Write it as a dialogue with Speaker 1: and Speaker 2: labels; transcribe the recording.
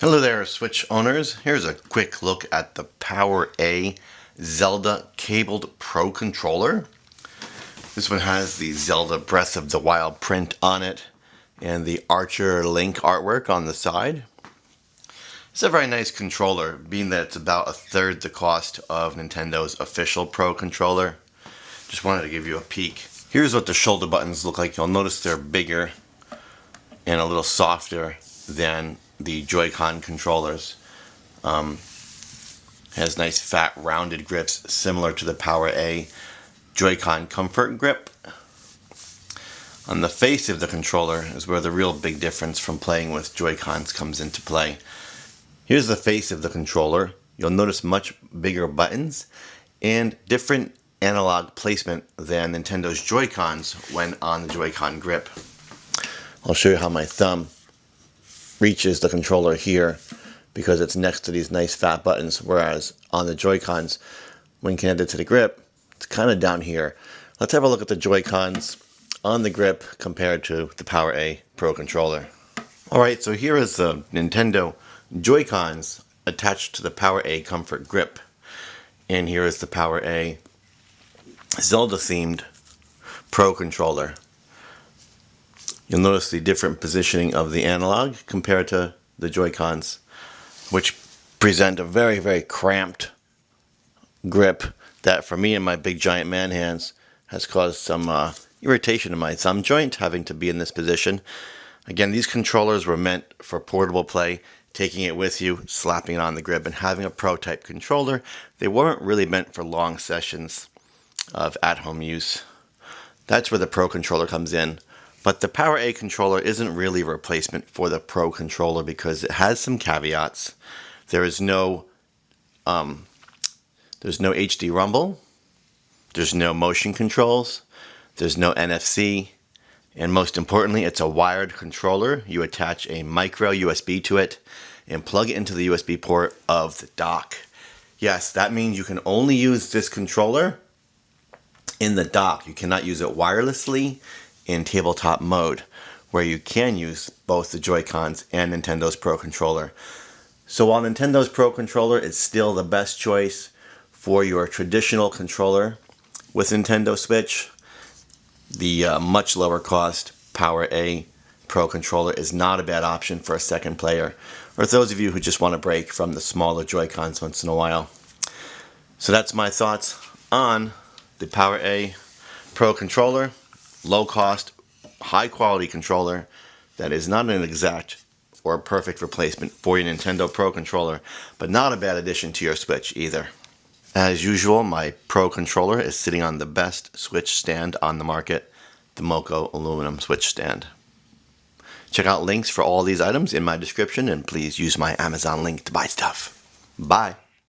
Speaker 1: Hello there, Switch owners. Here's a quick look at the PowerA Zelda Cabled Pro Controller. This one has the Zelda Breath of the Wild print on it and the Archer Link artwork on the side. It's a very nice controller, being that it's about a third the cost of Nintendo's official Pro controller. Just wanted to give you a peek. Here's what the shoulder buttons look like. You'll notice they're bigger and a little softer than the Joycon controllers. Has nice fat rounded grips similar to the PowerA Joycon Comfort Grip. On the face of the controller is where the real big difference from playing with Joycons comes into play. Here's the face of the controller. You'll notice much bigger buttons and different analog placement than Nintendo's Joycons when on the Joycon grip. I'll show you how my thumb reaches the controller here because it's next to these nice fat buttons, whereas on the Joycons, when connected to the grip, it's kind of down here. Let's have a look at the Joycons on the grip compared to the PowerA Pro controller. Alright, so here is the Nintendo Joycons attached to the PowerA Comfort Grip. And here is the PowerA Zelda themed Pro controller. You'll notice the different positioning of the analog compared to the Joycons, which present a very, very cramped grip that for me and my big giant man hands has caused some irritation in my thumb joint having to be in this position. Again, these controllers were meant for portable play, taking it with you, slapping it on the grip, and having a Pro type controller. They weren't really meant for long sessions of at-home use. That's where the Pro controller comes in. But the PowerA controller isn't really a replacement for the Pro controller because it has some caveats. There's no HD rumble, there's no motion controls, there's no NFC, and most importantly, it's a wired controller. You attach a micro USB to it and plug it into the USB port of the dock. Yes, that means you can only use this controller in the dock. You cannot use it wirelessly in tabletop mode, where you can use both the Joy-Cons and Nintendo's Pro controller. So while Nintendo's Pro controller is still the best choice for your traditional controller with Nintendo Switch, the much lower cost PowerA Pro controller is not a bad option for a second player, or those of you who just want a break from the smaller Joy-Cons once in a while. So that's my thoughts on the PowerA Pro controller. Low cost, high quality controller that is not an exact or perfect replacement for your Nintendo Pro controller, but not a bad addition to your Switch either. As usual, my Pro controller is sitting on the best Switch stand on the market, the Moco aluminum Switch stand. Check out links for all these items in my description, and please use my Amazon link to buy stuff. Bye.